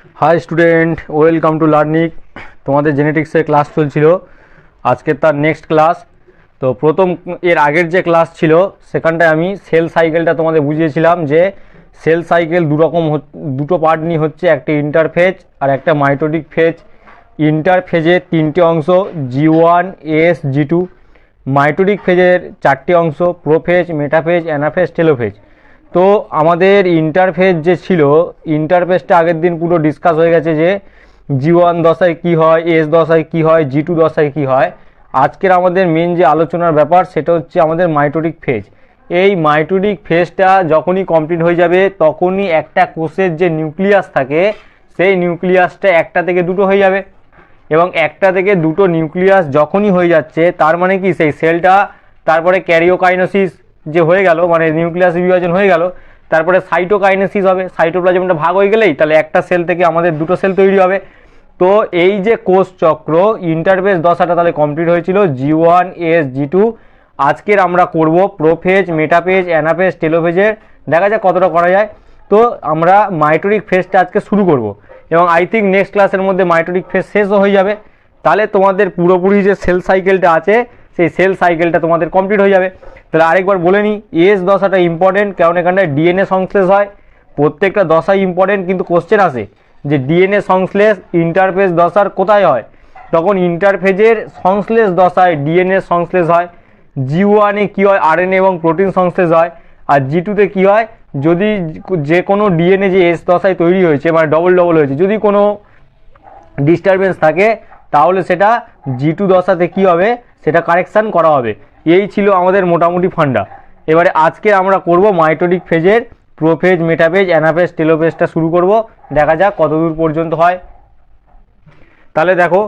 High student welcome to learning तुम्हारे genetics class चल आज के तार नेक्स्ट क्लास। तो प्रथम एर आगे जो क्लास छिलो सेखानटाय आमी सेल साइकेलटा तुम्हारे बुझिएछिलाम जे सेल साइकेल दु रकम दुटो पार्ट निये होच्छे एक इंटारफेज और एक माइटोटिक फेज। इंटारफेजे तीनटे अंश G1 S G2, mitotic phasor चारटे अंश प्रोफेज मेटाफेज एनाफेज टेलोफेज। तो आमादेर इंटारफेज जे छिलो इंटारफेजटा आगेर दिन पुरो डिसकास हो गेछे जे G1 दशाय कि हय S दशाय कि हय G2 दशाय कि हय। आजकेर आमादेर मेन जे आलोचनार ब्यापार सेटा होच्छे आमादेर माइटोटिक फेज। এই মাইটোটিক ফেজটা যখনই কমপ্লিট হয়ে যাবে তখনই একটা কোষের যে নিউক্লিয়াস থাকে সেই নিউক্লিয়াসটা একটা থেকে দুটো হয়ে যাবে এবং একটা থেকে দুটো নিউক্লিয়াস যখনই হয়ে যাচ্ছে তার মানে কি সেই সেলটা তারপরে ক্যারিওকাইনেসিস যে হয়ে গেল মানে নিউক্লিয়াস বিভাজন হয়ে গেল তারপরে সাইটোকাইনেসিস হবে। সাইটোপ্লাজমটা ভাগ হয়ে গেলেই তাহলে একটা সেল থেকে আমাদের দুটো সেল তৈরি হবে। তো এই যে কোষ চক্র ইন্টারফেজ দশাটা তাহলে কমপ্লিট হয়েছিল G1 S G2। আজকের আমরা করব প্রোফেজ মেটাফেজ অ্যানাফেজ টেলোফেজের, দেখা যাক কতটা করা যায়। তো আমরা মাইটোটিক ফেজটা আজকে শুরু করব এবং আই থিঙ্ক নেক্সট ক্লাসের মধ্যে মাইটোটিক ফেজ শেষও হয়ে যাবে। তাহলে তোমাদের পুরোপুরি যে সেল সাইকেলটা আছে সেই সেল সাইকেলটা তোমাদের কমপ্লিট হয়ে যাবে। তাহলে আরেকবার বলে নিই, এস দশাটা ইম্পর্টেন্ট কারণ এখানটায় ডিএনএ সংশ্লেষ হয়। প্রত্যেকটা দশাই ইম্পর্টেন্ট, কিন্তু কোশ্চেন আসে যে ডিএনএ সংশ্লেষ ইন্টারফেজ দশার কোথায় হয়, তখন ইন্টারফেজের সংশ্লেষ দশায় ডিএনএ সংশ্লেষ হয়। G1 এ কী হয় আরএনএ এবং প্রোটিন সংশ্লেষ হয়, আর G2তে কী হয় যদি যে কোনো ডিএনএ যে এস দশায় তৈরি হয়েছে মানে ডবল ডবল হয়েছে যদি কোনো ডিস্টারবেন্স থাকে তাহলে সেটা G2 দশাতে কী হবে সেটা কারেকশান করা হবে। এই ছিল আমাদের মোটামুটি ফান্ডা। এবারে আজকে আমরা করব মাইটোটিক ফেজের প্রোফেজ মেটাফেজ অ্যানাফেজ টেলোফেজটা শুরু করব, দেখা যাক কতদূর পর্যন্ত হয়। তাহলে দেখো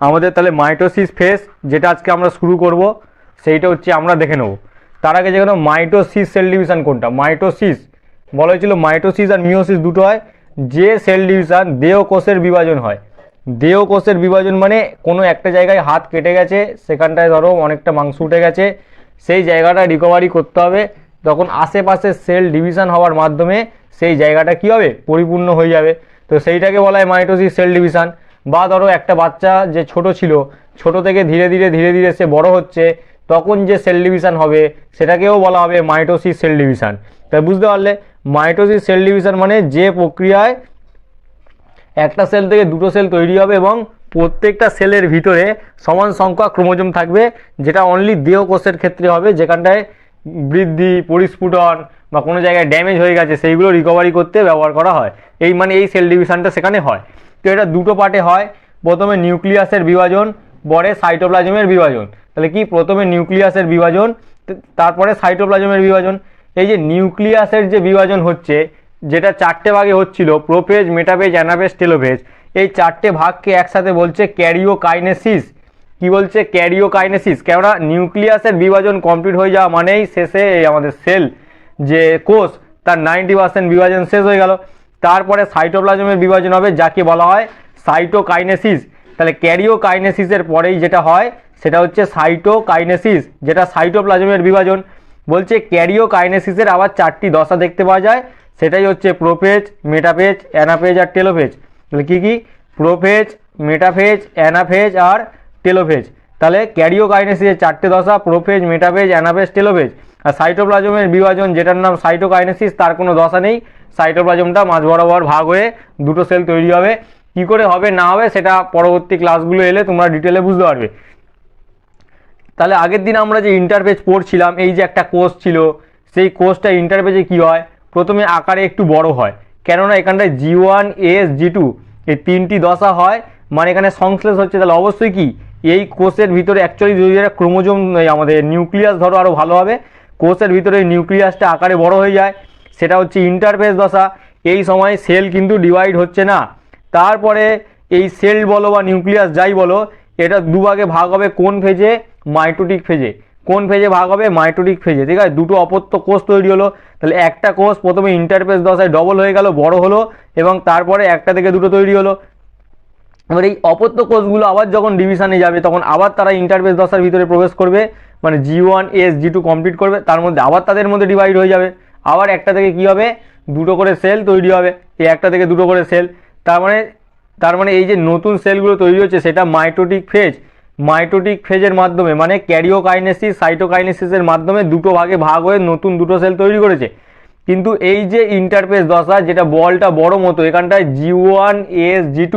আমাদের তাহলে মাইটোসিস ফেজ যেটা আজকে আমরা শুরু করব সেইটা হচ্ছে আমরা দেখে নেব। তার আগে যেখানে মাইটোসিস সেল ডিভিশন কোনটা, মাইটোসিস বলা হয়েছিল মাইটোসিস আর মিওসিস দুটো হয়। যে সেল ডিভিশন দেহ কোষের বিভাজন হয়, দেহ কোষের বিভাজন মানে কোনো একটা জায়গায় হাত কেটে গেছে সেখানটায় ধরো অনেকটা মাংস উঠে গেছে সেই জায়গাটা রিকভারি করতে হবে, তখন আশেপাশে সেল ডিভিশন হওয়ার মাধ্যমে সেই জায়গাটা কী হবে পরিপূর্ণ হয়ে যাবে। তো সেইটাকে বলা হয় মাইটোসিস সেল ডিভিশন। বা ধরো একটা বাচ্চা যে ছোট ছিল ছোট থেকে ধীরে ধীরে সে বড় হচ্ছে তখন যে সেল ডিভিশন হবে সেটাকেও বলা হবে মাইটোসিস সেল ডিভিশন। তাই বুঝতে পারলে মাইটোসিস সেল ডিভিশন মানে যে প্রক্রিয়ায় একটা সেল থেকে দুটো সেল তৈরি হবে এবং প্রত্যেকটা সেলের ভিতরে সমান সংখ্যক ক্রোমোজোম থাকবে, যেটা অনলি দেহ কোষের ক্ষেত্রে হবে যেখানটায় বৃদ্ধি পরিস্ফুটন বা কোনো জায়গায় ড্যামেজ হয়ে গেছে সেইগুলো রিকভারি করতে ব্যবহার করা হয়। এই মানে এই সেল ডিভিশনটা সেখানে হয়। তো এটা দুটো পার্টে হয়, প্রথমে নিউক্লিয়াসের বিভাজন পরে সাইটোপ্লাজমের বিভাজন। তাহলে কি প্রথমে নিউক্লিয়াসের বিভাজন তারপরে সাইটোপ্লাজমের বিভাজন। এই যে নিউক্লিয়াসের যে বিভাজন হচ্ছে যেটা চারটে ভাগে হচ্ছিল প্রোফেজ মেটাফেজ অ্যানাফেজ টেলোফেজ, এই চারটে ভাগকে একসাথে বলছে ক্যারিওকাইনেসিস। কি বলছে ক্যারিওকাইনেসিস, কেননা নিউক্লিয়াসের বিভাজন কমপ্লিট হয়ে যাওয়া মানেই শেষে আমাদের সেল যে কোষ তার 90% বিভাজন শেষ হয়ে গেল। তারপরে সাইটোপ্লাজমের বিভাজন হবে যাকে বলা হয় সাইটোকাইনেসিস। তাহলে ক্যারিওকাইনেসিসের পরেই যেটা হয় সেটা হচ্ছে সাইটোকাইনেসিস, যেটা সাইটোপ্লাজমের বিভাজন। বলছে ক্যারিওকাইনেসিসের আবার চারটি দশা দেখতে পাওয়া যায়, সেটাই হচ্ছে প্রোফেজ মেটাফেজ অ্যানাফেজ আর টেলোফেজ। তাহলে কী কী প্রোফেজ মেটাফেজ অ্যানাফেজ আর টেলোফেজ। তাহলে ক্যারিওকাইনেসিসের চারটে দশা প্রোফেজ মেটাফেজ অ্যানাফেজ টেলোফেজ। আর সাইটোপ্লাজমের বিভাজন যেটার নাম সাইটোকাইনেসিস তার কোনো দশা নেই, সাইটোপ্লাজমটা মাঝ বরাবর ভাগ হয়ে দুটো সেল তৈরি হবে। কী করে হবে না হবে সেটা পরবর্তী ক্লাসগুলো এলে তোমরা ডিটেলে বুঝতে পারবে। তাহলে আগের দিন আমরা যে ইন্টারফেজ পড়ছিলাম এই যে একটা কোষ ছিল সেই কোষটা ইন্টারফেজে কী হয় প্রথমে আকারে একটু বড় হয়, কেননা এখানটায় G1 S G2 এই তিনটি দশা হয় মানে এখানে সংশ্লেষ হচ্ছে। তাহলে অবশ্যই কি এই কোষের ভিতরে অ্যাকচুয়ালি যদি একটা ক্রোমোজোম আমাদের নিউক্লিয়াস ধরো আরও ভালো হবে, কোষের ভিতরে এই নিউক্লিয়াসটা আকারে বড় হয়ে যায়, সেটা হচ্ছে ইন্টারফেজ দশা। এই সময় সেল কিন্তু ডিভাইড হচ্ছে না। তারপরে এই সেল বলো বা নিউক্লিয়াস যাই বলো এটা দুভাগে ভাগ হবে কোন ফেজে, মাইটোটিক ফেজে। কোন ফেজে ভাগ হবে মাইটোটিক ফেজে, ঠিক আছে। দুটো অপত্য কোষ তৈরি হলো, তাহলে একটা কোষ প্রথমে ইন্টারফেজ দশায় ডবল হয়ে গেল বড় হলো এবং তারপরে একটা থেকে দুটো তৈরি হলো। এবার এই অপত্য কোষগুলো আবার যখন ডিভিশনে যাবে তখন আবার তারা ইন্টারফেজ দশার ভিতরে প্রবেশ করবে মানে G1 S G2 কমপ্লিট করবে, তার মধ্যে আবার তাদের মধ্যে ডিভাইড হয়ে যাবে, আবার একটা থেকে কী হবে দুটো করে সেল তৈরি হবে, এই একটা থেকে দুটো করে সেল। তার মানে এই যে নতুন সেলগুলো তৈরি হচ্ছে সেটা মাইটোটিক ফেজের মাধ্যমে, মানে ক্যারিওকাইনেসিস সাইটোকাইনেসিসের মাধ্যমে দুটো ভাগে ভাগ হয়ে নতুন দুটো সেল তৈরি করেছে। কিন্তু এই যে ইন্টারফেজ দশা, যেটা বলটা বড় মতো, এখানটায় G1 S G2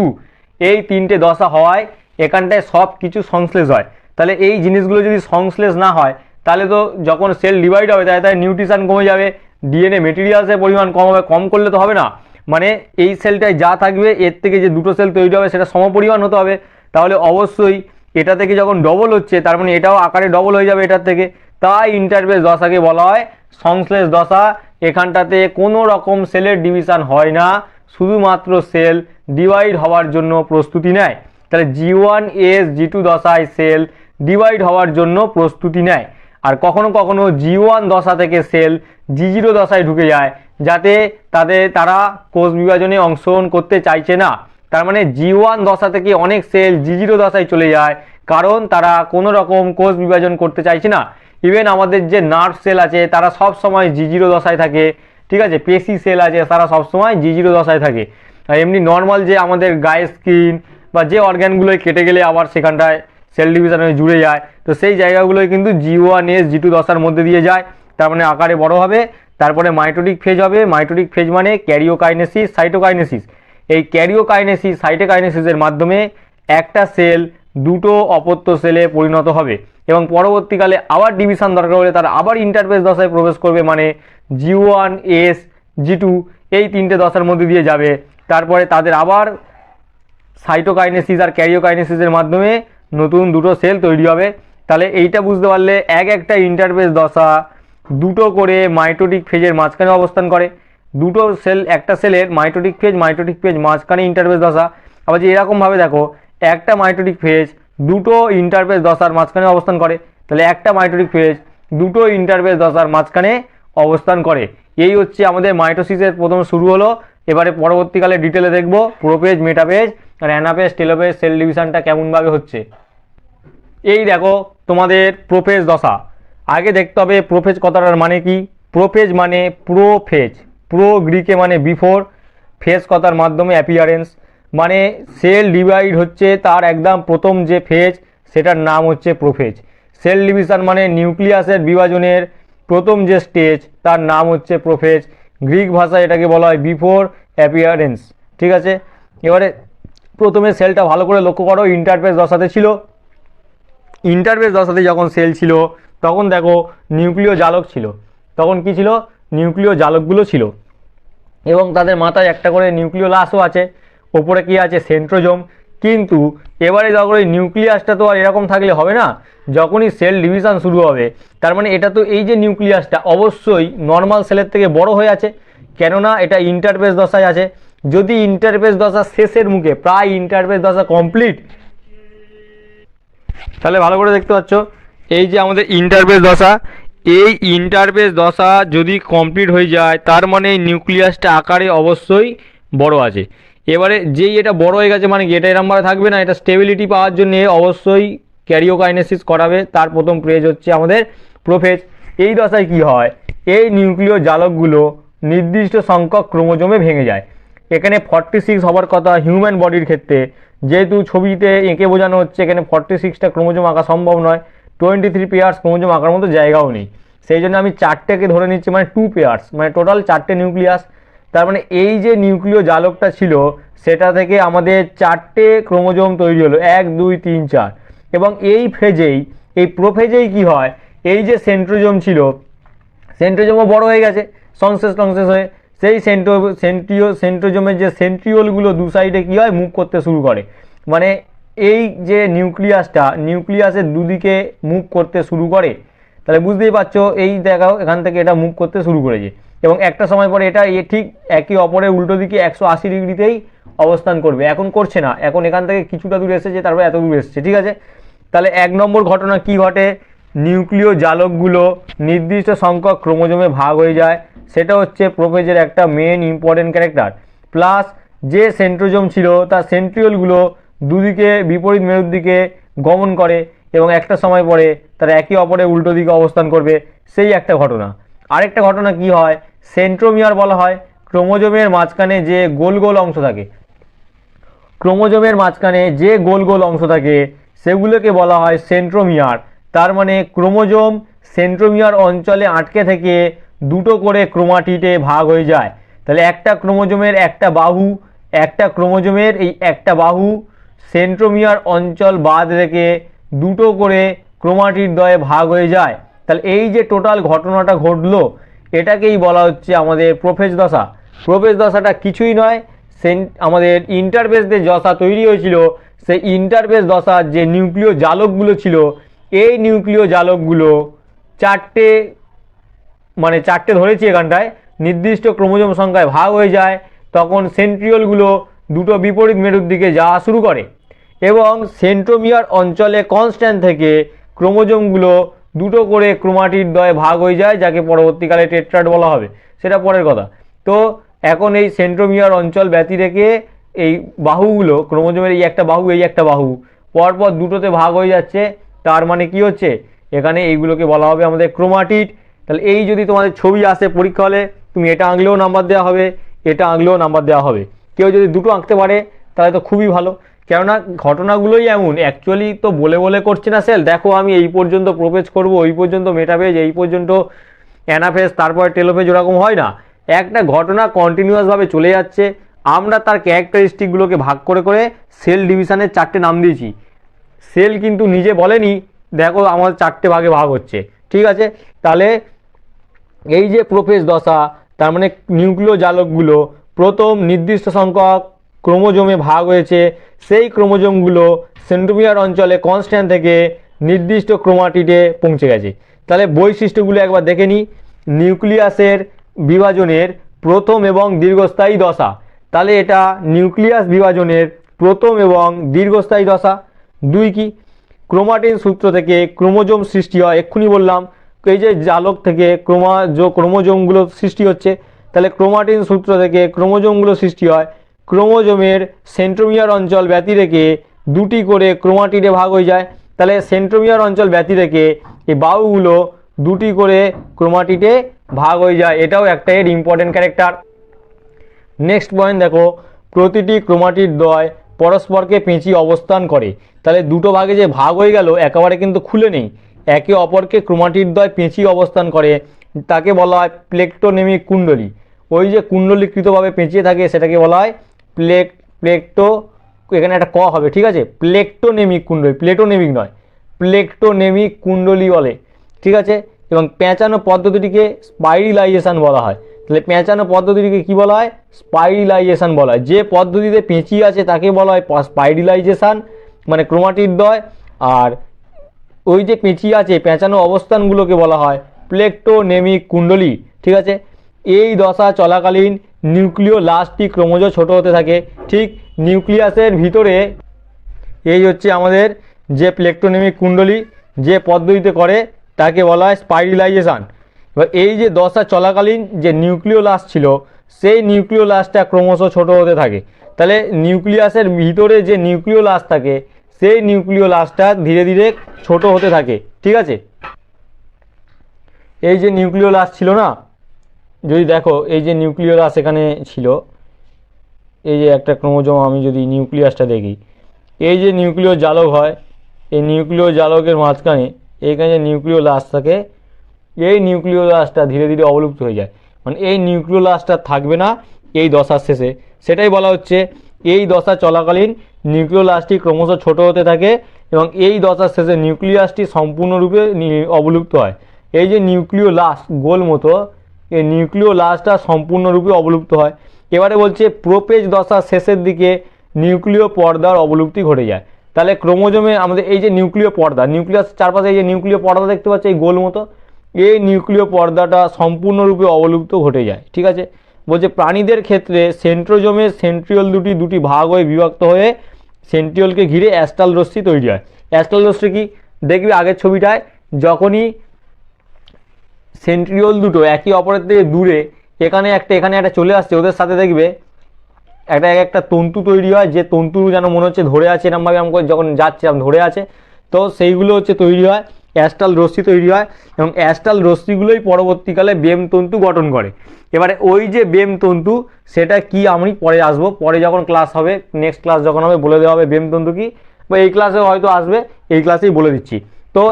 এই তিনটে দশা হওয়ায় এখানটায় সব কিছু সংশ্লেষ হয়। তাহলে এই জিনিসগুলো যদি সংশ্লেষ না হয় তাহলে তো যখন সেল ডিভাইড হবে তাই নিউট্রিশন কমে যাবে, ডিএনএ মেটেরিয়ালসের পরিমাণ কম হবে, কম করলে তো হবে না। মানে এই সেলটায় যা থাকবে এর থেকে যে দুটো সেল তৈরি হবে সেটা সমপরিমাণ হতে হবে। তাহলে অবশ্যই এটা থেকে যখন ডবল হচ্ছে তার মানে এটাও আকারে ডবল হয়ে যাবে এটার থেকে। তাই ইন্টারফেজ দশাকে বলা হয় সংশ্লেষ দশা। এখানটাতে কোনো রকম সেলের ডিভিশন হয় না, শুধুমাত্র সেল ডিভাইড হওয়ার জন্য প্রস্তুতি নেয়। তাহলে G1 S G2 দশায় সেল ডিভাইড হওয়ার জন্য প্রস্তুতি নেয়। আর কখনো কখনো G1 দশা থেকে সেল G0 দশায় ঢুকে যায়, যাতে তারা কোষ বিভাজনে অংশগ্রহণ করতে চাইছে না। তার মানে G1 দশা থেকে অনেক সেল G0 দশায় চলে যায়, কারণ তারা কোনো রকম কোষ বিভাজন করতে চাইছে না। ইভেন আমাদের যে নার্ভ সেল আছে তারা সব সময় G0 দশায় থাকে, ঠিক আছে। পেশি সেল আছে তারা সব সময় G0 দশায় থাকে। আর এমনি নর্মাল যে আমাদের গায়ের স্কিন বা যে অর্গ্যানগুলোই কেটে গেলে আবার সেখানটায় সেল ডিভিশন হয়ে জুড়ে যায়, তো সেই জায়গাগুলোই কিন্তু G1 S G2 দশার মধ্যে দিয়ে যায়। তার মানে আকারে বড় হবে, তারপরে মাইটোটিক ফেজ হবে। মাইটোটিক ফেজ মানে ক্যারিওকাইনেসিস সাইটোকাইনেসিস। এই ক্যারিওকাইনেসিস সাইটোকাইনেসিসের মাধ্যমে একটা সেল দুটো অপত্য সেলে পরিণত হবে এবং পরবর্তীকালে আবার ডিভিশন দরকার হলে তারা আবার ইন্টারফেজ দশায় প্রবেশ করবে, মানে G1 S G2 এই তিনটে দশার মধ্যে দিয়ে যাবে। তারপরে তাদের আবার সাইটোকাইনেসিস আর ক্যারিওকাইনেসিসের মাধ্যমে নতুন দুটো সেল তৈরি হবে। তাহলে এইটা বুঝতে পারলে একটা ইন্টারফেজ দশা দুটো করে মাইটোটিক ফেজের মাঝখানে অবস্থান করে। দুটো সেল, একটা সেলের মাইটোটিক ফেজ মাঝখানে ইন্টারফেজ দশা। আবার যে এরকমভাবে দেখো, একটা মাইটোটিক ফেজ দুটো ইন্টারফেজ দশার মাঝখানে অবস্থান করে, তাহলে একটা মাইটোটিক ফেজ দুটো ইন্টারফেজ দশার মাঝখানে অবস্থান করে। এই হচ্ছে আমাদের মাইটোসিসের প্রথম শুরু হলো। এবারে পরবর্তীকালে ডিটেলে দেখবো প্রোফেজ, মেটাফেজ আর অ্যানাফেজ, টেলোফেজ সেল ডিভিশনটা কেমনভাবে হচ্ছে। এই দেখো তোমাদের প্রোফেজ দশা। আগে দেখতে হবে প্রোফেজ কথাটার মানে কি। প্রোফেজ মানে প্রোফেজ, প্রো গ্রিকে মানে বিফোর, ফেজ কথার মাধ্যমে অ্যাপিয়ারেন্স, মানে সেল ডিভাইড হচ্ছে তার একদম প্রথম যে ফেজ সেটার নাম হচ্ছে প্রোফেজ। সেল ডিভিশন মানে নিউক্লিয়াসের বিভাজনের প্রথম যে স্টেজ তার নাম হচ্ছে প্রোফেজ। গ্রিক ভাষায় এটাকে বলা হয় বিফোর অ্যাপিয়ারেন্স, ঠিক আছে। এবারে প্রথমে সেলটা ভালো করে লক্ষ্য করো, ইন্টারফেজ দশাতে ছিল। ইন্টারফেজ দশাতে যখন সেল ছিল তখন দেখো নিউক্লিয় জালক ছিল। তখন কি ছিল? নিউক্লিয় জালকগুলো ছিল এবং তাদের মাথায় একটা করে নিউক্লিওলাসও আছে, ওপরে কি আছে? সেন্ট্রোজোম। কিন্তু এবারে যখন এই নিউক্লিয়াসটা তো আর এরকম থাকলে হবে না, যখনই সেল ডিভিশন শুরু হবে তার মানে এটা তো এই যে নিউক্লিয়াসটা অবশ্যই নর্মাল সেলের থেকে বড় হয়ে আছে, কেননা এটা ইন্টারফেজ দশায় আছে। যদি ইন্টারফেজ দশা শেষের মুখে, প্রায় ইন্টারফেজ দশা কমপ্লিট, তাহলে ভালো করে দেখতে পাচ্ছ এই যে আমাদের ইন্টারফেজ দশা, এই ইন্টারফেজ দশা যদি কমপ্লিট হয়ে যায় তার মানে নিউক্লিয়াসটা আকারে অবশ্যই বড় আছে। এবারে যেই এটা বড় হয়ে গেছে মানে কি এটা এরমভাবে থাকবে না, এটা স্টেবিলিটি পাওয়ার জন্য অবশ্যই ক্যারিওকাইনেসিস করাবে। তার প্রথম ফেজ হচ্ছে আমাদের প্রোফেজ। এই দশায় কি হয়? এই নিউক্লিয় জালকগুলো নির্দিষ্ট সংখ্যক ক্রোমোজোমে ভেঙে যায়। এখানে 46 হবার কথা হিউম্যান বডির ক্ষেত্রে, যেহেতু ছবিতে এঁকে বোঝানো হচ্ছে এখানে 46টা ক্রোমোজোম আঁকা সম্ভব নয়, 23 পেয়ার্স ক্রোমোজোম আঁকার মতো জায়গাও নেই, সেই জন্য আমি 4টেকে ধরে নিচ্ছি, মানে 2 পেয়ার্স, মানে টোটাল 4টে নিউক্লিয়াস। তার মানে এই যে নিউক্লিয় জালকটা ছিল সেটা থেকে আমাদের 4টে ক্রোমোজোম তৈরি হলো, 1 2 3 4। এবং এই ফেজেই, এই প্রোফেজেই কি হয়? এই যে সেন্ট্রোজোম ছিল, সেন্ট্রোজোমও বড় হয়ে গেছে সংশ্লেষ হয়ে, সেই সেন্ট্রোজোমের যে সেন্ট্রিওলগুলো দু সাইডে কী হয়? মুভ করতে শুরু করে। মানে এই যে নিউক্লিয়াসের দুদিকে মুভ করতে শুরু করে। তাহলে বুঝতেই পারছো, এই দেখাও এখান থেকে এটা মুভ করতে শুরু করেছে এবং একটা সময় পরে এটা ঠিক একে অপরের উল্টো দিকে 180 ডিগ্রিতেই অবস্থান করবে। এখন করছে না, এখন এখান থেকে কিছুটা দূর এসেছে, তারপরে এত দূর এসেছে, ঠিক আছে। তাহলে 1 নম্বর ঘটনা কি ঘটে? নিউক্লিয় জালকগুলো নির্দিষ্ট সংখ্যক ক্রোমোজোমে ভাগ হয়ে যায়, সেটা হচ্ছে প্রোফেজের একটা মেন ইম্পর্টেন্ট ক্যারেক্টার। প্লাস যে সেন্ট্রোজোম ছিল তার সেন্ট্রিওলগুলো দুদিকে বিপরীত মেরুর দিকে গমন করে এবং একটা সময় পরে তারা একে অপরের উল্টো দিকে অবস্থান করবে, সেই একটা ঘটনা। আরেকটা ঘটনা কি হয়? সেন্ট্রোমিয়ার বলা হয় ক্রোমোজোমের মাঝখানে যে গোল গোল অংশ থাকে, ক্রোমোজোমের মাঝখানে যে গোল গোল অংশ থাকে সেগুলোকে বলা হয় সেন্ট্রোমিয়ার। তার মানে ক্রোমোজোম সেন্ট্রোমিয়ার অঞ্চলে আটকে থেকে দুটো করে ক্রোমাটিডে ভাগ হয়ে যায়। তাহলে একটা ক্রোমোজোমের একটা বাহু, একটা ক্রোমোজোমের এই একটা বাহু সেন্ট্রোমিয়ার অঞ্চল বাদ রেখে দুটো করে ক্রোমাটিড দ্বয়ে ভাগ হয়ে যায়। তাহলে এই যে টোটাল ঘটনাটা ঘটলো এটাকেই বলা হচ্ছে আমাদের প্রোফেজ দশা। প্রোফেজ দশাটা কিছুই নয়, আমাদের ইন্টারফেস যে দশা তৈরি হয়েছিল সেই ইন্টারফেস দশার যে নিউক্লিয় জালকগুলো ছিল এই নিউক্লিয় জালকগুলো চারটে ধরেছি এখানটায়, নির্দিষ্ট ক্রোমোজোম সংখ্যায় ভাগ হয়ে যায়। তখন সেন্ট্রিওলগুলো দুটো বিপরীত মেরুর দিকে যাওয়া শুরু করে এবং সেন্ট্রোমিয়ার অঞ্চলে কনস্ট্যান্ট থেকে ক্রোমোজোমগুলো দুটো করে ক্রোমাটিড দ্বয়ে ভাগ হয়ে যায়, যাকে পরবর্তীকালে টেট্রাড বলা হবে, সেটা পরের কথা। তো এখন এই সেন্ট্রোমিয়ার অঞ্চল ব্যতি রেখে এই বাহুগুলো, ক্রোমোজোমের এই একটা বাহু এই একটা বাহু পরপর দুটোতে ভাগ হয়ে যাচ্ছে। তার মানে কি হচ্ছে, এখানে এইগুলোকে বলা হবে আমাদের ক্রোমাটিড। তাহলে এই যদি তোমাদের ছবি আসে পরীক্ষা হলে, তুমি এটা আঁকলেও নাম্বার দেওয়া হবে, এটা আঁকলেও নাম্বার দেওয়া হবে। কেউ যদি দুটো আঁকতে পারে তাহলে তো খুবই ভালো, কেননা ঘটনাগুলোই এমন। অ্যাকচুয়ালি তো বলে বলে করছে না সেল, দেখো আমি এই পর্যন্ত প্রোপেজ করব, ওই পর্যন্ত মেটাফেজ, এই পর্যন্ত অ্যানাফেজ, তারপরে টেলোফেজ, ওরকম হয় না। একটা ঘটনা কন্টিনিউয়াসভাবে চলে যাচ্ছে, আমরা তার ক্যারেক্টারিস্টিকগুলোকে ভাগ করে করে সেল ডিভিশনের চারটে নাম দিয়েছি। সেল কিন্তু নিজে বলেনি দেখো আমার চারটে ভাগে ভাগ হচ্ছে, ঠিক আছে। তাহলে এই যে প্রোফেজ দশা, তার মানে নিউক্লিয় জালকগুলো প্রথম নির্দিষ্ট সংখ্যক ক্রোমোজোমে ভাগ হয়েছে, সেই ক্রোমোজোমগুলো সেন্ট্রোমিয়ার অঞ্চলে কনস্ট্যান্ট থেকে নির্দিষ্ট ক্রোমাটিডে পৌঁছে গেছে। তাহলে বৈশিষ্ট্যগুলো একবার দেখে নিই। নিউক্লিয়াসের বিভাজনের প্রথম এবং দীর্ঘস্থায়ী দশা, তাহলে এটা নিউক্লিয়াস বিভাজনের প্রথম এবং দীর্ঘস্থায়ী দশা। দুই কি, ক্রোমাটিন সূত্র থেকে ক্রোমোজোম সৃষ্টি হয়, এক্ষুনি বললাম এই যে জালক থেকে ক্রোমোজোমগুলো সৃষ্টি হচ্ছে, তাহলে ক্রোমাটিন সূত্র থেকে ক্রোমোজোমগুলো সৃষ্টি হয়। ক্রোমোজোমের সেন্ট্রোমিয়ার অঞ্চল ব্যতি রেখে দুটি করে ক্রোমাটিডে ভাগ হয়ে যায়। তাহলে সেন্ট্রোমিয়ার অঞ্চল ব্যতি রেখে এই বাহুগুলো দুটি করে ক্রোমাটিডে ভাগ হয়ে যায়, এটাও একটা এর ইম্পর্টেন্ট ক্যারেক্টার। নেক্সট পয়েন্ট দেখো, প্রতিটি ক্রোমাটিড দ্বয় পরস্পরকে পেঁচিয়ে অবস্থান করে। তাহলে দুটো ভাগে যে ভাগ হয়ে গেল একেবারে কিন্তু খুলে নেই, একে অপরকে ক্রোমাটিড দ্বয় পেঁচিয়ে অবস্থান করে, তাকে বলা হয় প্লেকটোনেমিক কুণ্ডলী। ওই যে কুণ্ডলীকৃতভাবে পেঁচিয়ে থাকে সেটাকে বলা হয় এখানে একটা ক হবে, ঠিক আছে, প্লেকটোনেমিক কুণ্ডলী, প্লেটোনেমিক নয়, প্লেকটোনেমিক কুণ্ডলী বলে, ঠিক আছে। এবং পেঁচানো পদ্ধতিটিকে স্পাইরিলাইজেশন বলা হয়। তাহলে পেঁচানো পদ্ধতিটিকে কি বলা হয়, স্পাইরিলাইজেশন বলা হয়। যে পদ্ধতিতে পেঁচিয়ে আছে তাকে বলা হয় স্পাইরিলাইজেশন, মানে ক্রোমাটিড দ্বয়। আর ওই যে পেঁচিয়ে আছে পেঁচানো অবস্থানগুলোকে বলা হয় প্লেকটোনেমিক কুণ্ডলী, ঠিক আছে। এই দশা চলাকালীন নিউক্লিয় লাস্টটি ক্রমশ ছোট হতে থাকে। ঠিক নিউক্লিয়াসের ভিতরে এই হচ্ছে আমাদের যে প্লেকটোনেমিক কুণ্ডলী, যে পদ্ধতিতে করে তাকে বলা হয় স্পাইরিলাইজেশন। এবার এই যে দশা চলাকালীন যে নিউক্লিয় লাস্ট ছিল সেই নিউক্লিয় লাস্টটা ক্রমশ ছোট হতে থাকে। তাহলে নিউক্লিয়াসের ভিতরে যে নিউক্লিয় লাস্ট থাকে সেই নিউক্লিয় লাস্টটা ধীরে ধীরে ছোট হতে থাকে, ঠিক আছে। এই যে নিউক্লিয় লাস্ট ছিল না, যদি দেখো এই যে নিউক্লিয় লাস্ট এখানে ছিল, এই যে একটা ক্রোমোজোম, আমি যদি নিউক্লিয়াসটা দেখি, এই যে নিউক্লিয় জালক হয়, এই নিউক্লিয় জালকের মাঝখানে এইখানে যে নিউক্লিয় লাস্ট থাকে, এই নিউক্লিয় লাস্টটা ধীরে ধীরে অবলুপ্ত হয়ে যায়, মানে এই নিউক্লিয় লাস্টটা থাকবে না এই দশার শেষে। সেটাই বলা হচ্ছে এই দশা চলাকালীন নিউক্লিয় লাস্টটি ক্রমশ ছোট হতে থাকে এবং এই দশার শেষে নিউক্লিয়াসটি সম্পূর্ণরূপে অবলুপ্ত হয়। এই যে নিউক্লিয় লাস্ট গোল মতো, এই নিউক্লিয় লাস্টটা সম্পূর্ণরূপে অবলুপ্ত হয়। এবারে বলছে প্রোপেজ দশার শেষের দিকে নিউক্লিয় পর্দার অবলুপ্তি ঘটে যায়। তাহলে ক্রোমোজোমে আমাদের এই যে নিউক্লিয় পর্দা, নিউক্লিয়াস চারপাশে এই যে নিউক্লিয় পর্দা দেখতে পাচ্ছ এই গোল মতো, এই নিউক্লিয় পর্দাটা সম্পূর্ণরূপে অবলুপ্ত ঘটে যায়, ঠিক আছে। বলছে প্রাণীদের ক্ষেত্রে সেন্ট্রোজোমের সেন্ট্রিওল দুটি ভাগ হয়ে বিভক্ত হয়ে সেন্ট্রিওলকে ঘিরে অ্যাস্ট্রাল রশ্মি তৈরি হয়। অ্যাস্ট্রাল রশ্মি কি দেখবি আগের ছবিটায়, যখনই সেন্ট্রিওল দুটো একে অপরের থেকে দূরে এখানে একটা চলে আসছে, ওদের সাথে দেখবে একটা তন্তু তৈরি হয়, যে তন্তু যেন মনে হচ্ছে ধরে আছে, এরকমভাবে আমি যখন যাচ্ছে ধরে আছে, তো সেইগুলো হচ্ছে তৈরি হয়। অ্যাস্ট্রাল রশ্মি তৈরি হয় এবং অ্যাস্ট্রাল রশ্মিগুলোই পরবর্তীকালে বেম তন্তু গঠন করে। এবারে ওই যে বেম তন্তু সেটা কি আমি পরে আসবো, পরে যখন ক্লাস হবে, নেক্সট ক্লাস যখন হবে বলে দেওয়া হবে বেম তন্তু কি, বা এই ক্লাসে হয়তো আসবে, এই ক্লাসেই বলে দিচ্ছি। তো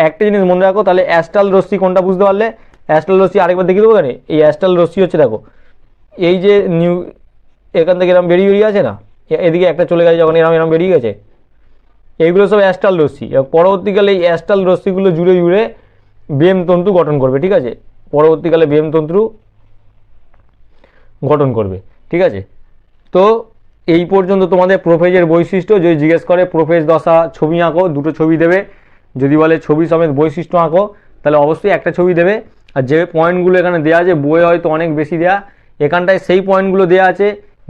একটা জিনিস মনে রাখো, তাহলে অ্যাস্ট্রাল রশ্মি কোনটা বুঝতে পারলে, অ্যাস্ট্রাল রশ্মি আরেকবার দেখিয়ে দেবো। কেন এই অ্যাস্ট্রাল রশ্মি হচ্ছে দেখো এই যে এখান থেকে এরকম বেরিয়ে আছে না, এদিকে একটা চলে গেছে যখন এরম বেরিয়ে গেছে, এইগুলো সব অ্যাস্ট্রাল রশ্মি। পরবর্তীকালে এই অ্যাস্ট্রাল রশ্মিগুলো জুড়ে জুড়ে বেম তন্তু গঠন করবে, ঠিক আছে, পরবর্তীকালে বেম তন্তু গঠন করবে, ঠিক আছে। তো এই পর্যন্ত তোমাদের প্রোফেজের বৈশিষ্ট্য। যদি জিজ্ঞেস করে প্রোফেজ দশা ছবি আঁকো, দুটো ছবি দেবে। যদি বলে ছবি সমেত বৈশিষ্ট্য আঁকো, তাহলে অবশ্যই একটা ছবি দেবে। আর যে পয়েন্টগুলো এখানে দেওয়া আছে, বইয়ে হয়তো অনেক বেশি দেওয়া, এখানটায় সেই পয়েন্টগুলো দেওয়া আছে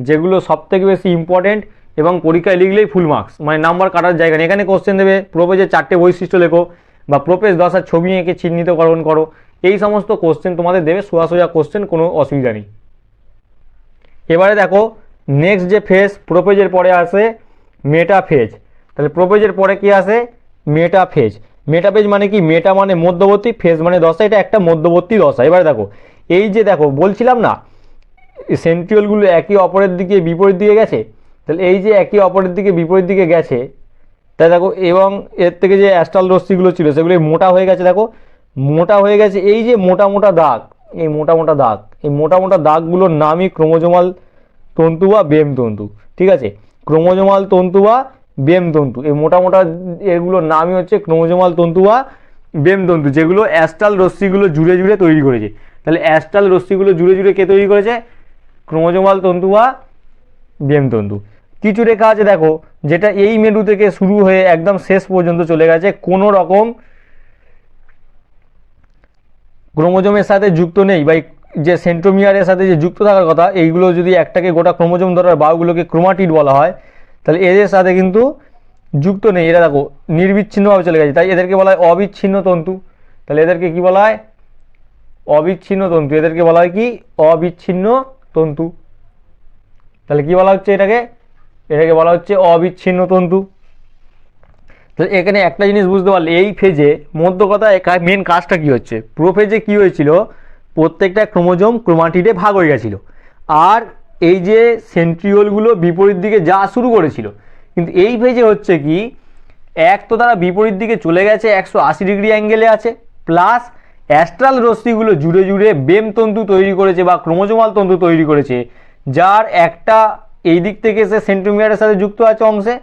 যেগুলো সবথেকে বেশি ইম্পর্টেন্ট এবং পরীক্ষায় লিখলেই ফুল মার্কস, মানে নাম্বার কাটার জায়গা নেই। এখানে কোশ্চেন দেবে প্রোফেজের 4টে বৈশিষ্ট্য লেখো বা প্রোফেজ দশার ছবি এঁকে চিহ্নিতকরণ করো, এই সমস্ত কোশ্চেন তোমাদের দেবে, সোজা কোশ্চেন, কোনো অসুবিধা নেই। এবারে দেখো নেক্সট যে ফেজ, প্রোফেজের পরে আসে মেটাফেজ। তাহলে প্রোফেজের পরে কি আসে, মেটাফেজ। মেটাফেজ মানে কি, মেটা মানে মধ্যবর্তী, ফেজ মানে দশা, এটা একটা মধ্যবর্তী দশা। এবারে দেখো এই যে দেখো বলছিলাম না সেন্ট্রিওলগুলো একে অপরের দিকে বিপরীত দিকে গেছে, তাহলে এই যে একে অপরের দিকে বিপরীত দিকে গেছে, তাই দেখো, এবং এর থেকে যে অ্যাস্ট্রাল রশ্মিগুলো ছিল সেগুলো মোটা হয়ে গেছে, দেখো মোটা হয়ে গেছে। এই যে মোটা মোটা দাগ, এই মোটা মোটা দাগ, এই মোটা মোটা দাগগুলোর নামই ক্রোমোজোমাল তন্তু বা বেম তন্তু, ঠিক আছে, ক্রোমোজোমাল তন্তু বা বেম তন্তু। এই মোটা মোটা এগুলোর নামই হচ্ছে ক্রোমোজোমাল তন্তু বা বেম তন্তু, যেগুলো অ্যাস্ট্রাল রশ্মিগুলো জুড়ে জুড়ে তৈরি করেছে। তাহলে অ্যাস্ট্রাল রশ্মিগুলো জুড়ে জুড়ে কে তৈরি করেছে, ক্রোমোজোমাল তন্তু বা বেম তন্তু। কিছু রেখা আছে দেখো, যেটা এই মেরু থেকে শুরু হয়ে একদম শেষ পর্যন্ত চলে গেছে, কোনো রকম ক্রোমোজোমের সাথে যুক্ত নেই, বা যে সেন্ট্রোমিয়ারের সাথে যে যুক্ত থাকার কথা, এইগুলো যদি একটাকে গোটা ক্রোমোজোম ধরার বাহুগুলোকে ক্রোমাটিড বলা হয়, তাহলে এদের সাথে কিন্তু যুক্ত নেই। এরা দেখো নির্বিচ্ছিন্নভাবে চলে গেছে, তাই এদেরকে বলা হয় অবিচ্ছিন্ন তন্তু। তাহলে এদেরকে কি বলা হয়, অবিচ্ছিন্ন তন্তু। এদেরকে বলা হয় কি, অবিচ্ছিন্ন তন্তু। তাহলে কি বলা হচ্ছে এটাকে, এটাকে বলা হচ্ছে অবিচ্ছিন্ন তন্তু। তো এখানে একটা জিনিস বুঝতে পারলে, এই ফেজে মধ্য কথা মেন কাজটা কি হচ্ছে, প্রোফেজে কি হয়েছিল, প্রত্যেকটা ক্রোমোজোম ক্রোমাটিডে ভাগ হয়ে গেছিল, আর এই যে সেন্ট্রিওলগুলো বিপরীত দিকে যা শুরু করেছিল। কিন্তু এই ফেজে হচ্ছে কি, এক তো তারা বিপরীত দিকে চলে গেছে, 180 ডিগ্রি অ্যাঙ্গেলে আছে, প্লাস অ্যাস্ট্রাল রশ্মিগুলো জুড়ে জুড়ে বেম তন্তু তৈরি করেছে বা ক্রোমোজোমাল তন্তু তৈরি করেছে, যার একটা এই দিক থেকে এসে সেন্ট্রোমিয়ারের সাথে যুক্ত আছে অংশে,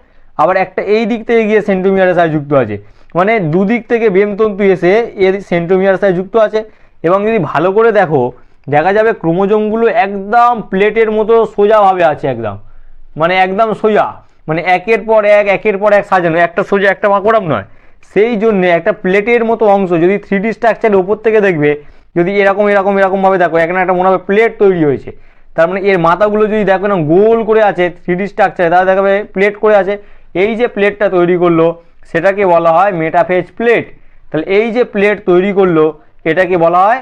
আবার একটা এই দিক থেকে গিয়ে সেন্ট্রোমিয়ারের সাথে যুক্ত আছে, মানে দুদিক থেকে বেম তন্তু এসে এর সেন্ট্রোমিয়ারের সাথে যুক্ত আছে। এবং যদি ভালো করে দেখো, দেখা যাবে ক্রোমোজোমগুলো একদম প্লেটের মতো সোজাভাবে আছে, একদম মানে একদম সোজা, মানে একের পর এক সাজানো, একটা সোজা একটা বাঁকড়াম নয়। সেই জন্য একটা প্লেটের মতো অংশ যদি 3D স্ট্রাকচারের উপর থেকে দেখবে, যদি এরকম এরকম এরকমভাবে দেখো, এখানে একটা মনে হবে প্লেট তৈরি হয়েছে, তার মানে এর মাথাগুলো যদি দেখো না গোল করে আছে 3D স্ট্রাকচারে, তাহলে দেখাবে প্লেট করে আছে। এই যে প্লেটটা তৈরি করলো সেটাকে বলা হয় মেটাফেজ প্লেট। তাহলে এই যে প্লেট তৈরি করলো এটাকে বলা হয়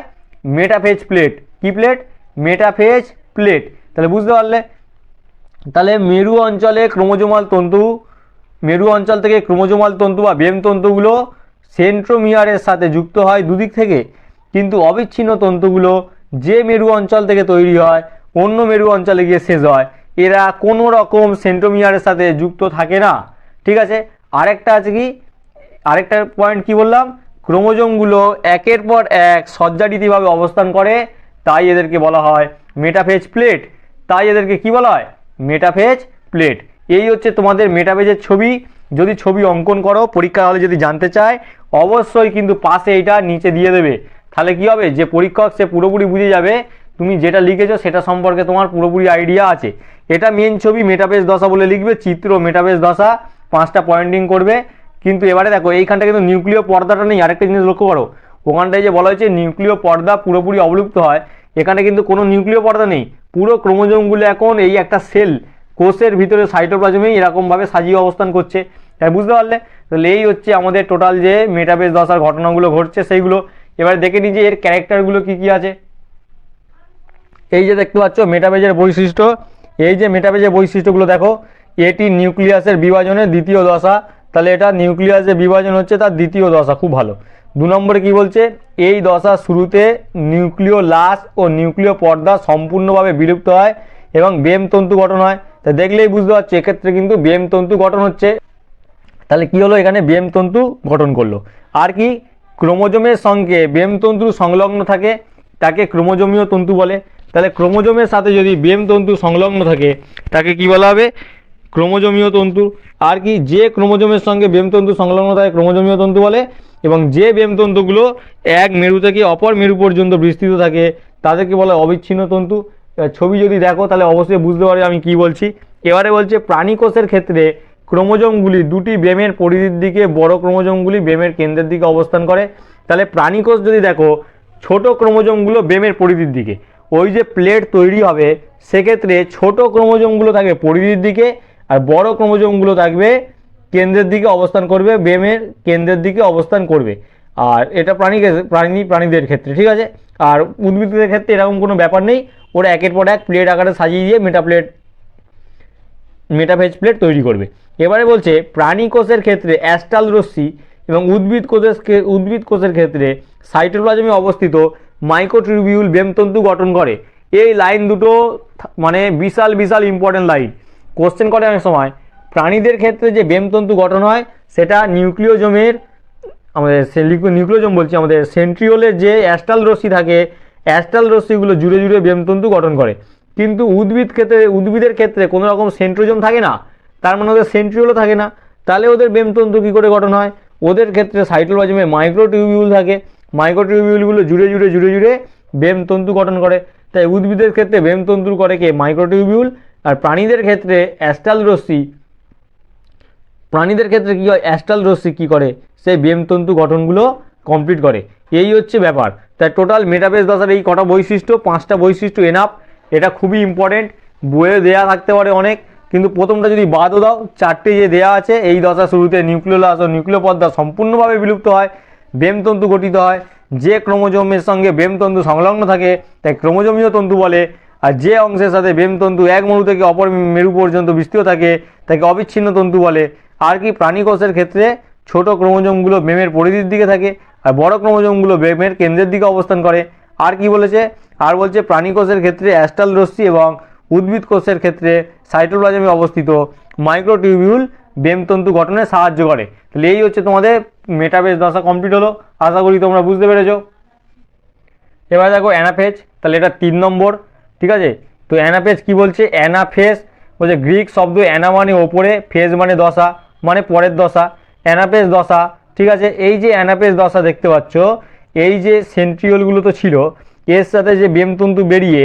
মেটাফেজ প্লেট। কি প্লেট, মেটাফেজ প্লেট। তাহলে বুঝতে পারলে, তাহলে মেরু অঞ্চলে ক্রোমোজোমাল তন্তু, মেরু অঞ্চল থেকে ক্রোমোজোমাল তন্তু বা বেম তন্তুগুলো সেন্ট্রোমিয়ারের সাথে যুক্ত হয় দুদিক থেকে, কিন্তু অবিচ্ছিন্ন তন্তুগুলো যে মেরু অঞ্চল থেকে তৈরি হয় অন্য মেরু অঞ্চলে গিয়ে শেষ হয়, এরা কোনো রকম সেন্ট্রোমিয়ারের সাথে যুক্ত থাকে না, ঠিক আছে। আরেকটা আছে কি, আরেকটা পয়েন্ট কি বললাম, ক্রোমোজোমগুলো একের পর এক সজ্জারীতিভাবে অবস্থান করে, তাই এদেরকে বলা হয় মেটাফেজ প্লেট। তাই এদেরকে কি বলা হয়, মেটাফেজ প্লেট। এই হচ্ছে তোমাদের মেটাফেজের ছবি। যদি ছবি অঙ্কন করো পরীক্ষা হলে যদি জানতে চায়, অবশ্যই কিন্তু পাশে এটা নিচে দিয়ে দেবে, তাহলে কি হবে, যে পরীক্ষক সে পুরোপুরি বুঝে যাবে তুমি যেটা লিখেছো সেটা সম্পর্কে তোমার পুরোপুরি আইডিয়া আছে। এটা মেন ছবি, মেটাফেজ দশা বলে লিখবে, চিত্র মেটাফেজ দশা, 5টা পয়েন্টিং করবে। কিন্তু এবারে দেখো এইখানটা কিন্তু নিউক্লিয় পর্দাটা নেই। আরেকটা জিনিস লক্ষ্য করো, ওখানটায় যে বলা হয়েছে নিউক্লিয় পর্দা পুরোপুরি অবলুপ্ত হয়, এখানে কিন্তু কোনো নিউক্লিয় পর্দা নেই। পুরো ক্রোমোজোমগুলো এখন এই একটা সেল, কোষের ভিতরে সাইটোপ্লাজমেই এরকমভাবে সাজিয়ে অবস্থান করছে। তাই বুঝতে পারলে, তাহলে এই হচ্ছে আমাদের টোটাল যে মেটাফেজ দশার ঘটনাগুলো ঘটছে সেইগুলো। এবার দেখে নিই যে এর ক্যারেক্টারগুলো কী কী আছে। এই যে দেখতে পাচ্ছ মেটাফেজের বৈশিষ্ট্য, এই যে মেটাফেজের বৈশিষ্ট্যগুলো দেখো, এটি নিউক্লিয়াসের বিভাজনের দ্বিতীয় দশা, তাহলে এটা নিউক্লিয়াসে বিভাজন হচ্ছে তার দ্বিতীয় দশা, খুব ভালো। 2 নম্বরে কি বলছে, এই দশার শুরুতে নিউক্লিয় লাশ ও নিউক্লিয় পর্দা সম্পূর্ণভাবে বিলুপ্ত হয় এবং বেম তন্তু গঠন হয়। তা দেখলেই বুঝতে পারছো এক্ষেত্রে কিন্তু বেম তন্তু গঠন হচ্ছে। তাহলে কি হলো, এখানে বেম তন্তু গঠন করলো। আর কি, ক্রোমোজোমের সঙ্গে বেম তন্তু সংলগ্ন থাকে তাকে ক্রোমোজোমীয় তন্তু বলে। তাহলে ক্রোমোজোমের সাথে যদি বেম তন্তু সংলগ্ন থাকে তাকে কি বলা হবে, ক্রোমোজোমীয় তন্তু। আর কি, যে ক্রোমোজোমের সঙ্গে বেম তন্তু সংলগ্ন থাকে ক্রোমোজোমীয় তন্তু বলে, এবং যে বেম তন্তুগুলো এক মেরু থেকে অপর মেরু পর্যন্ত বিস্তৃত থাকে তাদেরকে বলে অবিচ্ছিন্ন তন্তু। ছবি যদি দেখো তাহলে অবশ্যই বুঝতে পারবে আমি কি বলছি। এবারে বলছে প্রাণী কোষের ক্ষেত্রে ক্রোমোজোমগুলি দুটি বেমের পরিধির দিকে, বড় ক্রোমোজোমগুলি বেমের কেন্দ্রের দিকে অবস্থান করে। তাহলে প্রাণী কোষ যদি দেখো, ছোট ক্রোমোজোমগুলো বেমের পরিধির দিকে, ওই যে প্লেট তৈরি হবে সেক্ষেত্রে ছোট ক্রোমোজোমগুলো থাকবে পরিধির দিকে আর বড় ক্রোমোজোমগুলো থাকবে কেন্দ্রের দিকে অবস্থান করবে, বেমের কেন্দ্রের দিকে অবস্থান করবে। আর এটা প্রাণীদের ক্ষেত্রে, ঠিক আছে। আর উদ্ভিদদের ক্ষেত্রে এরকম কোনো ব্যাপার নেই, ওরা একের পর এক প্লেট আকারে সাজিয়ে দিয়ে মেটাফেজ প্লেট তৈরি করবে। এবারে বলছে প্রাণী কোষের ক্ষেত্রে অ্যাস্টাল রশ্মি এবং উদ্ভিদ কোষের ক্ষেত্রে সাইটোপ্লাজমে অবস্থিত মাইক্রোটিউবিউল বেমতন্তু গঠন করে। এই লাইন দুটো মানে বিশাল বিশাল ইম্পর্টেন্ট লাইন, কোশ্চেন করে অনেক সময়। প্রাণীদের ক্ষেত্রে যে বেমতন্তু গঠন হয় সেটা নিউক্লিওজোমের, আমাদের নিউক্লিওজোম বলছি, আমাদের সেন্ট্রিওলের যে অ্যাস্টাল রশ্মি থাকে, অ্যাস্টাল রশ্মিগুলো জুড়ে জুড়ে বেমতন্তু গঠন করে। কিন্তু উদ্ভিদের ক্ষেত্রে কোনো রকম সেন্ট্রোজোম থাকে না, তার মানে ওদের সেন্ট্রিওলও থাকে না। তাহলে ওদের বেমতন্তু কী করে গঠন হয়, ওদের ক্ষেত্রে সাইটোপ্লাজমে মাইক্রোটিউবিউল থাকে, মাইক্রোটিউবিউলগুলো জুড়ে জুড়ে বেমতন্তু গঠন করে। তাই উদ্ভিদের ক্ষেত্রে বেমতন্তু করে কে, মাইক্রোটিউবিউল। আর প্রাণীদের ক্ষেত্রে অ্যাস্টাল রশ্মি, প্রাণীদের ক্ষেত্রে কী হয়, অ্যাস্টাল রশ্মি কী করে, সেই বেমতন্তু গঠনগুলো কমপ্লিট করে। এই হচ্ছে ব্যাপার। তাই টোটাল মেটাফেজ দশার এই কটা বৈশিষ্ট্য, 5টা বৈশিষ্ট্য এনাফ। এটা খুবই ইম্পর্টেন্ট, বইয়ে দেয়া থাকতে পারে অনেক, কিন্তু প্রথমটা যদি বাদও দাও, 4টে যে দেয়া আছে, এই দশা শুরুতে নিউক্লিওলাস ও নিউক্লিয় পর্দা সম্পূর্ণভাবে বিলুপ্ত হয়, বেমতন্তু গঠিত হয়। যে ক্রোমোজোমের সঙ্গে বেমতন্তু সংলগ্ন থাকে তাই ক্রোমোজোমীয় তন্তু বলে। আর যে অংশের সাথে বেমতন্তু এক মেরু থেকে অপর মেরু পর্যন্ত বিস্তৃত থাকে তাকে অবিচ্ছিন্ন তন্তু বলে। আর কি, প্রাণী কোষের ক্ষেত্রে ছোট ক্রোমোজোমগুলো বেমের পরিধির দিকে থাকে আর বড় ক্রোমোজোমগুলো বেমের কেন্দ্রের দিকে অবস্থান করে। আর কি বলেছে, আর বলছে প্রাণী কোষের ক্ষেত্রে অ্যাস্টাল রশ্মি এবং উদ্ভিদ কোষের ক্ষেত্রে সাইটোপ্লাজমে অবস্থিত মাইক্রোটিউবিউল বেমতন্তু গঠনে সাহায্য করে। তাহলে এই হচ্ছে তোমাদের মেটাফেজ দশা কমপ্লিট হলো, আশা করি তোমরা বুঝতে পেরেছো। এবার দেখো অ্যানাফেজ, তাহলে এটা 3 নম্বর, ঠিক আছে। তো অ্যানাফেজ কি বলছে, অ্যানাফেজ বলছে গ্রিক শব্দ অ্যানা মানে ওপরে, ফেজ মানে দশা, মানে পরের দশা, অ্যানাফেজ দশা, ঠিক আছে। এই যে অ্যানাফেজ দশা দেখতে পাচ্ছ, এই যে সেন্ট্রিওলগুলো তো ছিল, এর সাথে যে বেমতন্তু বেরিয়ে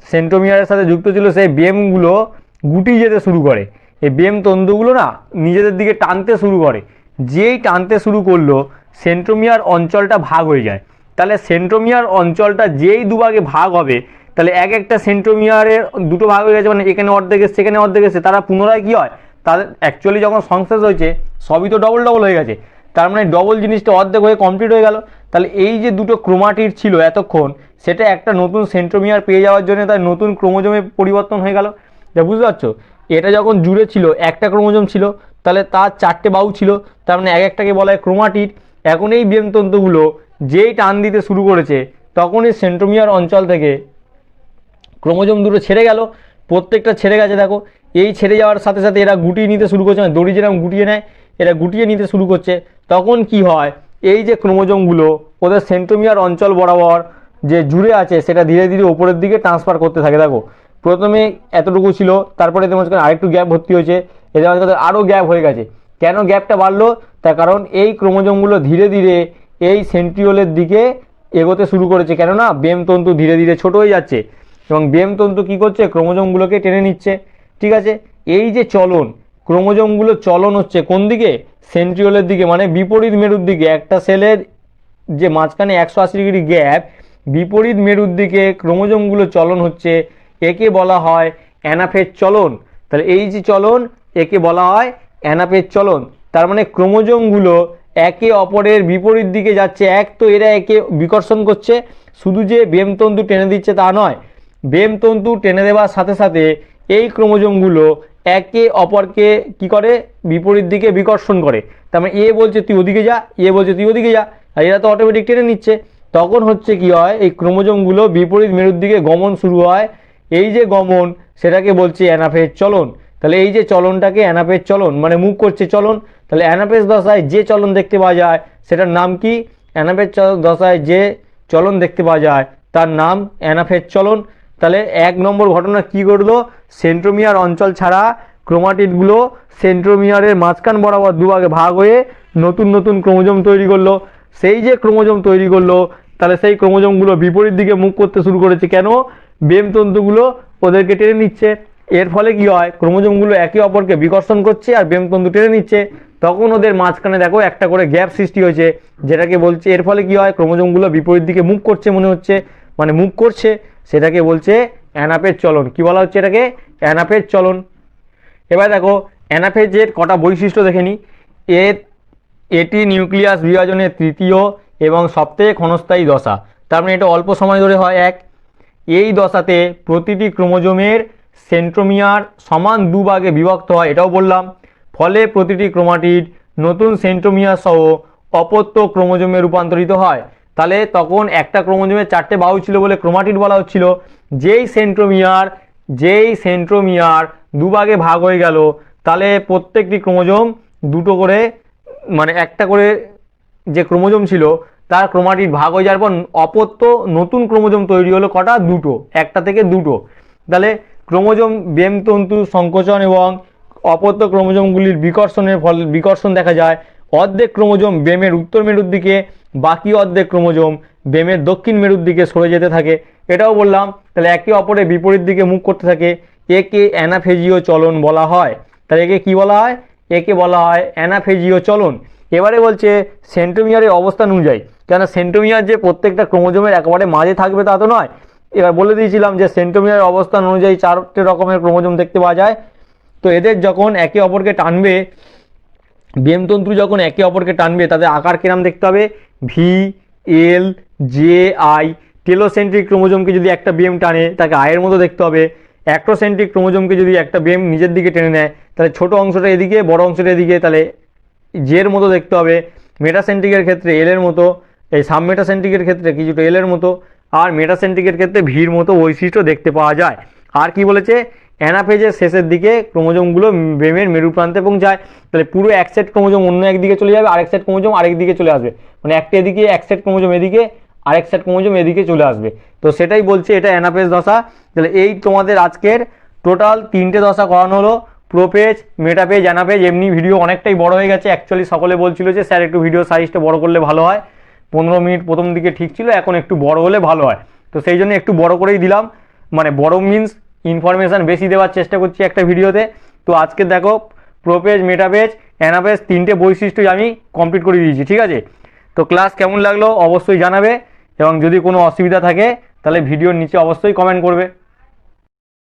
সেন্ট্রোমিয়ারের সাথে যুক্ত ছিল, সেই বেমগুলো গুটিয়ে যেতে শুরু করে। এই বেমতন্তুগুলো না নিজেদের দিকে টানতে শুরু করে, যেই টানতে শুরু করলো সেন্ট্রোমিয়ার অঞ্চলটা ভাগ হয়ে যায়। তাহলে সেন্ট্রোমিয়ার অঞ্চলটা যেই দুভাগে ভাগ হবে, তাহলে একটা সেন্ট্রোমিয়ারের দুটো ভাগ হয়ে গেছে, মানে এখানে অর্ধেক এসছে এখানে অর্ধেক এসছে, তারা পুনরায় কী হয়, তাদের অ্যাকচুয়ালি যখন সংশ্লেষ হয়েছে সবই তো ডবল হয়ে গেছে, তার মানে ডবল জিনিসটা অর্ধেক হয়ে কমপ্লিট হয়ে গেল। তাহলে এই যে দুটো ক্রোমাটিড ছিল এতক্ষণ, সেটা একটা নতুন সেন্ট্রোমিয়ার পেয়ে যাওয়ার জন্য তার নতুন ক্রোমোজোমে পরিবর্তন হয়ে গেল। যা বুঝতে পারছো, এটা যখন জুড়ে ছিল একটা ক্রোমোজোম ছিল, তাহলে তার 4টে বাহু ছিল, তার মানে একটাকে বলা হয় ক্রোমাটিড। এখন এই বেমতন্তুগুলো যেই টান দিতে শুরু করেছে তখনই সেন্ট্রোমিয়ার অঞ্চল থেকে ক্রোমোজোম দুটো ছেড়ে গেল, প্রত্যেকটা ছেড়ে গেছে। দেখো এই ছেড়ে যাওয়ার সাথে সাথে এরা গুটিয়ে নিতে শুরু করছে, মানে দড়ি যেরকম গুটিয়ে নেয় এরা গুটিয়ে নিতে শুরু করছে। তখন কি হয়, এই যে ক্রোমোজোমগুলো ওদের সেন্ট্রোমিয়ার অঞ্চল বরাবর যে জুড়ে আছে সেটা ধীরে ধীরে উপরের দিকে ট্রান্সফার করতে থাকে। দেখো প্রথমে এতটুকু ছিল, তারপরে তোমার আরেকটু গ্যাপ ভর্তি হয়েছে, এদের মাঝখানে আরও গ্যাপ হয়ে গেছে। কেন গ্যাপটা বাড়লো, তার কারণ এই ক্রোমোজোমগুলো ধীরে ধীরে এই সেন্ট্রিওলের দিকে এগোতে শুরু করেছে, কেননা বেমতন্তু ধীরে ধীরে ছোট হয়ে যাচ্ছে এবং বেমতন্তু কী করছে, ক্রোমোজোমগুলোকে টেনে নিচ্ছে, ঠিক আছে। এই যে চলন, ক্রোমোজোমগুলো চলন হচ্ছে কোন দিকে, সেন্ট্রিওলের দিকে, মানে বিপরীত মেরুর দিকে। একটা সেলের যে মাঝখানে 180 ডিগ্রি গ্যাপ, বিপরীত মেরুর দিকে ক্রোমোজোমগুলো চলন হচ্ছে, একে বলা হয় অ্যানাফেজ চলন। তাহলে এই যে চলন, একে বলা হয় অ্যানাফেজ চলন। তার মানে ক্রোমোজোমগুলো একে অপরের বিপরীত দিকে যাচ্ছে। এক তো এরা একে বিকর্ষণ করছে, শুধু যে বেমতন্তু টেনে দিচ্ছে তা নয়, বেমতন্তু টেনে দেওয়ার সাথে সাথে এই ক্রোমোজোমগুলো একে অপরকে কি করে, বিপরীত দিকে বিকর্ষণ করে। তার মানে এ বলছে তুই ওদিকে যা, এ বলছে তুই ওদিকে যা, আর এরা তো অটোমেটিক টেনে নিচ্ছে। তখন হচ্ছে কি হয়, এই ক্রোমোজোমগুলো বিপরীত মেরুর দিকে গমন শুরু হয়। এই যে গমন, সেটাকে বলছে অ্যানাফেজ চলন। তাহলে এই যে চলনটাকে অ্যানাফেজ চলন, মানে মুভ করছে চলন। তাহলে অ্যানাফেজ দশায় যে চলন দেখতে পাওয়া যায় সেটার নাম কি? অ্যানাফেজ দশায় যে চলন দেখতে পাওয়া যায় তার নাম অ্যানাফেজ চলন। তাহলে 1 নম্বর ঘটনা কি ঘটলো, সেন্ট্রোমিয়ার অঞ্চল ছাড়া ক্রোমাটিডগুলো সেন্ট্রোমিয়ারের মাঝখান বরাবর দুভাগে ভাগ হয়ে নতুন নতুন ক্রোমোজোম তৈরি করলো। সেই যে ক্রোমোজোম তৈরি করলো, তাহলে সেই ক্রোমোজোমগুলো বিপরীত দিকে মুভ করতে শুরু করেছে। কেন? বেমতন্তুগুলো ওদেরকে টেনে নিচ্ছে। এর ফলে কি হয়, ক্রোমোজোমগুলো একে অপরকে বিকর্ষণ করছে আর বেমতন্তু টেনে নিচ্ছে। তখন ওদের মাঝখানে দেখো একটা করে গ্যাপ সৃষ্টি হয়েছে, যেটাকে বলছে, এর ফলে কি হয়, ক্রোমোজোমগুলো বিপরীত দিকে মুভ করছে মনে হচ্ছে, মানে মুভ করছে, সেটাকে বলছে অ্যানাফেজ চলন। কি বলা হচ্ছে এটাকে? অ্যানাফেজ চলন। এবার দেখো অ্যানাফেজের কটা বৈশিষ্ট্য দেখে নিই। এটি নিউক্লিয়াস বিভাজনের তৃতীয় এবং সবথেকে ক্ষণস্থায়ী দশা। তার মানে এটা অল্প সময় ধরে হয়। এই দশাতে প্রতিটি ক্রোমোজোমের সেন্ট্রোমিয়ার সমান দুভাগে বিভক্ত হয়, এটাও বললাম। ফলে প্রতিটি ক্রোমাটিড নতুন সেন্ট্রোমিয়ার সহ অপত্য ক্রোমোজোমে রূপান্তরিত হয়। তাহলে তখন একটা ক্রোমোজোমের 4টে বাহু ছিল বলে ক্রোমাটিড বলা হচ্ছিল। যেই সেন্ট্রোমিয়ার দুভাগে ভাগ হয়ে গেল, তাহলে প্রত্যেকটি ক্রোমোজোম দুটো করে, মানে একটা করে যে ক্রোমোজোম ছিল তার ক্রোমাটিড ভাগ হয়ে যাওয়ার পর অপত্য নতুন ক্রোমোজোম তৈরি হলো কটা? দুটো, একটা থেকে দুটো। তাহলে ক্রোমোজোম বেমতন্তু সংকোচন এবং অপত্য ক্রোমোজোমগুলির বিকর্ষণের ফলে বিকর্ষণ দেখা যায়। অর্ধেক ক্রোমোজোম বেমের উত্তর মেরুর দিকে, বাকি অর্ধেক ক্রোমোজোম বেমের দক্ষিণ মেরুর দিকে সরে যেতে থাকে, এটাও বললাম। তাহলে একে অপরের বিপরীত দিকে মুভ করতে থাকে। একে অ্যানাফেজীয় চলন বলা হয়। তাহলে একে কি বলা হয়? একে বলা হয় অ্যানাফেজীয় চলন। এবারে বলছে সেন্ট্রোমিয়ারের অবস্থান অনুযায়ী, কেন সেন্ট্রোমিয়ার যে প্রত্যেকটা ক্রোমোজোমের একেবারে মাঝে থাকবে তা তো নয়। এবার বলে দিয়েছিলাম যে সেন্ট্রোমিয়ারের অবস্থান অনুযায়ী 4টে রকমের ক্রোমোজোম দেখতে পাওয়া যায়। তো এদের যখন একে অপরকে টানবে, বেমতন্তু যখন একে অপরকে টানবে, তাদের আকার কিরম দেখতে হবে? V, L, J, I. Telocentric ক্রোমোজোমকে যদি একটা বেম টানে তাকে আয়ের মতো দেখতে হবে। অ্যাক্টোসেন্ট্রিক ক্রোমোজোমকে যদি একটা বেম নিজের দিকে টেনে নেয়, তাহলে ছোট অংশটা এদিকে, বড় অংশটা এদিকে, তাহলে জের মতো দেখতে হবে। মেটাসেন্ট্রিকের ক্ষেত্রে এল এর মতো, এই সাবমেটাসেন্ট্রিকের ক্ষেত্রে কিছুটা এল এর মতো, আর মেটাসেন্ট্রিকের ক্ষেত্রে ভির মতো বৈশিষ্ট্য দেখতে পাওয়া যায়। আর কি বলেছে? অ্যানাফেজের শেষের দিকে ক্রোমোজোমগুলো বেমের মেরু প্রান্তে পৌঁছায়। তাহলে পুরো এক সেট ক্রোমোজোম অন্য একদিকে চলে যাবে, আরেক সেট ক্রোমোজোম আরেক দিকে চলে আসবে, মানে একটা এদিকে এক সেট ক্রোমোজোম এদিকে, আরেক সেট ক্রোমোজোম এদিকে চলে আসবে। তো সেটাই বলছে এটা অ্যানাফেজ দশা। তাহলে এই তোমাদের আজকের টোটাল 3টে দশা করানো হলো, প্রোপেজ, মেটাপেজ, অ্যানাফেজ। এমনি ভিডিও অনেকটাই বড় হয়ে গেছে। অ্যাকচুয়ালি সকলে বলছিল যে স্যার একটু ভিডিও সাইজটা বড় করলে ভালো হয়। 15 মিনিট প্রথম দিকে ঠিক ছিল, এখন একটু বড় হলে ভালো হয়। তো সেই জন্য একটু বড় করেই দিলাম, মানে বড় মিন্স ইনফরমেশান বেশি দেওয়ার চেষ্টা করছি একটা ভিডিওতে। তো আজকে দেখো প্রোপেজ, মেটাপেজ, অ্যানাফেজ 3টে বৈশিষ্ট্য আমি কমপ্লিট করে দিয়েছি, ঠিক আছে? তো ক্লাস কেমন লাগলো অবশ্যই জানাবে, এবং যদি কোনো অসুবিধা থাকে তাহলে ভিডিওর নিচে অবশ্যই কমেন্ট করবে।